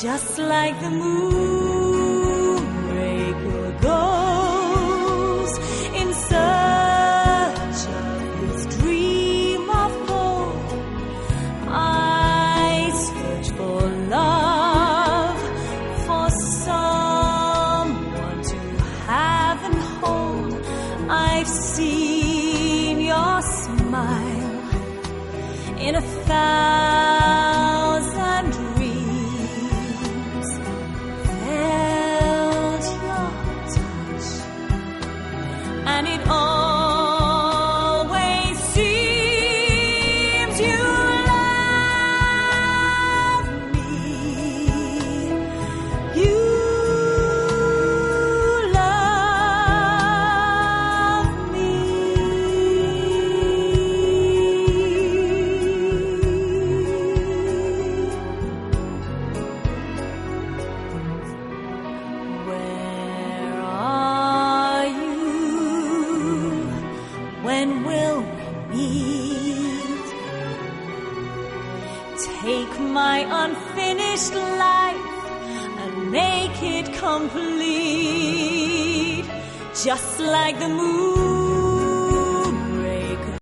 just like the moonraker goes in search of his dream of gold. I search for love, for someone to have and hold. I've seen your smile in 1,000 dreams, felt your touch, and it always seems you love me. You love me. Where are you? When will we meet? Take my unfinished life and make it complete, just like the moon.